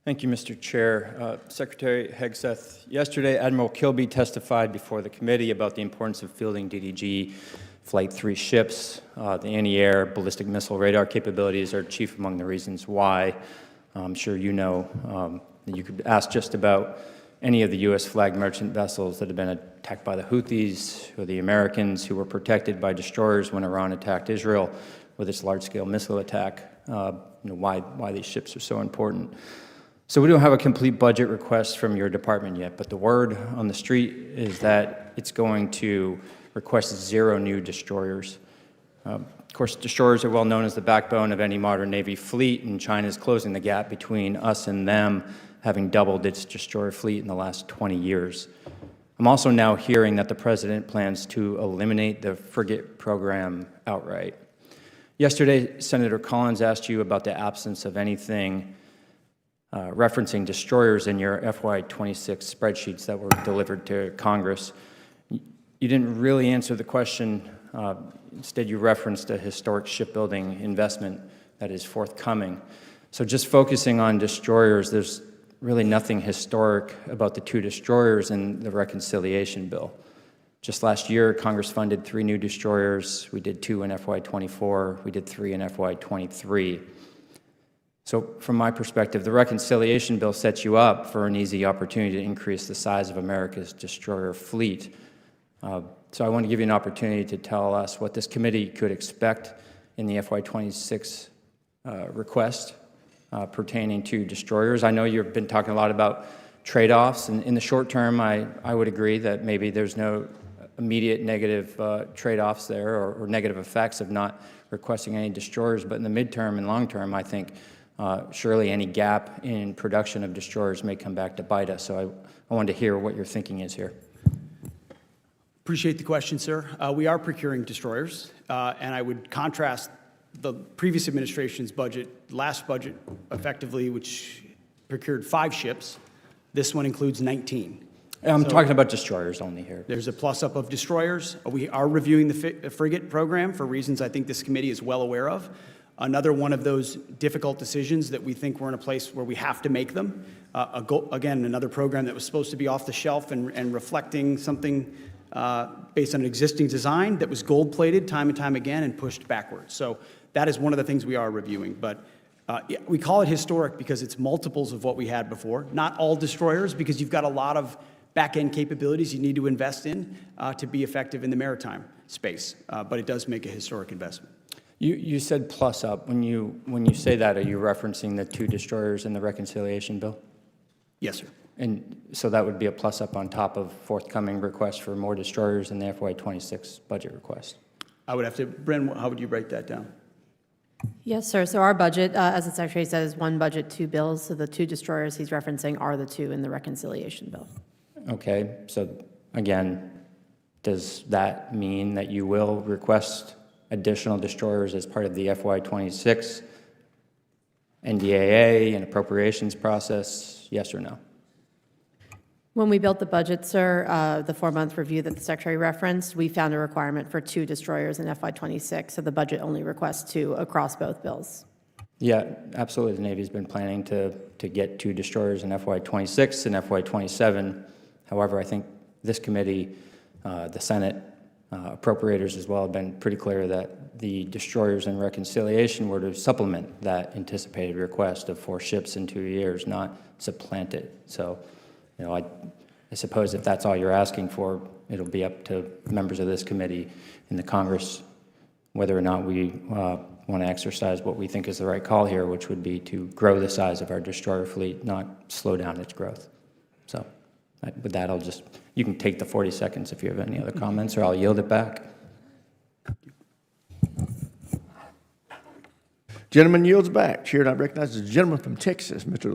Thank you, Mr. Chair. Secretary Hegseth, yesterday Admiral Kilby testified before the committee about the importance of fielding DDG Flight 3 ships. The anti-air ballistic missile radar capabilities are chief among the reasons why. I'm sure you know that you could ask just about any of the U.S. flagged merchant vessels that have been attacked by the Houthis or the Americans who were protected by destroyers when Iran attacked Israel with its large-scale missile attack, why these ships are so important. So we don't have a complete budget request from your department yet, but the word on the street is that it's going to request 0 new destroyers. Of course, destroyers are well known as the backbone of any modern Navy fleet, and China is closing the gap between us and them, having doubled its destroyer fleet in the last 20 years. I'm also now hearing that the President plans to eliminate the frigate program outright. Yesterday, Senator Collins asked you about the absence of anything referencing destroyers in your FY26 spreadsheets that were delivered to Congress. You didn't really answer the question. Instead, you referenced a historic shipbuilding investment that is forthcoming. So just focusing on destroyers, there's really nothing historic about the 2 destroyers in the reconciliation bill. Just last year, Congress funded 3 new destroyers. We did 2 in FY24. We did 3 in FY23. So from my perspective, the reconciliation bill sets you up for an easy opportunity to increase the size of America's destroyer fleet. So I want to give you an opportunity to tell us what this committee could expect in the FY26 request pertaining to destroyers. I know you've been talking a lot about trade-offs, and in the short term, I would agree that maybe there's no immediate negative trade-offs there or negative effects of not requesting any destroyers, but in the midterm and long term, I think surely any gap in production of destroyers may come back to bite us. So I wanted to hear what your thinking is here. Appreciate the question, sir. We are procuring destroyers, and I would contrast the previous administration's budget, last budget effectively, which procured 5 ships. This one includes 19. I'm talking about destroyers only here. There's a plus-up of destroyers. We are reviewing the frigate program for reasons I think this committee is well aware of. Another one of those difficult decisions that we think we're in a place where we have to make them. Again, another program that was supposed to be off the shelf and reflecting something based on an existing design that was gold-plated time and time again and pushed backwards. So that is one of the things we are reviewing. But we call it historic because it's multiples of what we had before. Not all destroyers, because you've got a lot of back-end capabilities you need to invest in to be effective in the maritime space. But it does make a historic investment. You said plus up. When you say that, are you referencing the 2 destroyers in the reconciliation bill? Yes, sir. And so that would be a plus up on top of forthcoming requests for more destroyers in the FY26 budget request. I would have to, Bren, how would you break that down? Yes, sir. So our budget, as the Secretary said, is 1 budget, 2 bills. So the 2 destroyers he's referencing are the 2 in the reconciliation bill. Okay. So again, does that mean that you will request additional destroyers as part of the FY26 NDAA and appropriations process? Yes or no? When we built the budget, sir, the 4-month review that the Secretary referenced, we found a requirement for 2 destroyers in FY26, so the budget only requests 2 across both bills. Yeah, absolutely. The Navy's been planning to get 2 destroyers in FY26 and FY27. However, I think this committee, the Senate, appropriators as well, have been pretty clear that the destroyers in reconciliation were to supplement that anticipated request of 4 ships in 2 years, not supplant it. So, I suppose if that's all you're asking for, it'll be up to members of this committee in the Congress whether or not we want to exercise what we think is the right call here, which would be to grow the size of our destroyer fleet, not slow down its growth. So with that, you can take the 40 seconds if you have any other comments, or I'll yield it back. Gentleman yields back. Chair now recognizes the gentleman from Texas, Mr.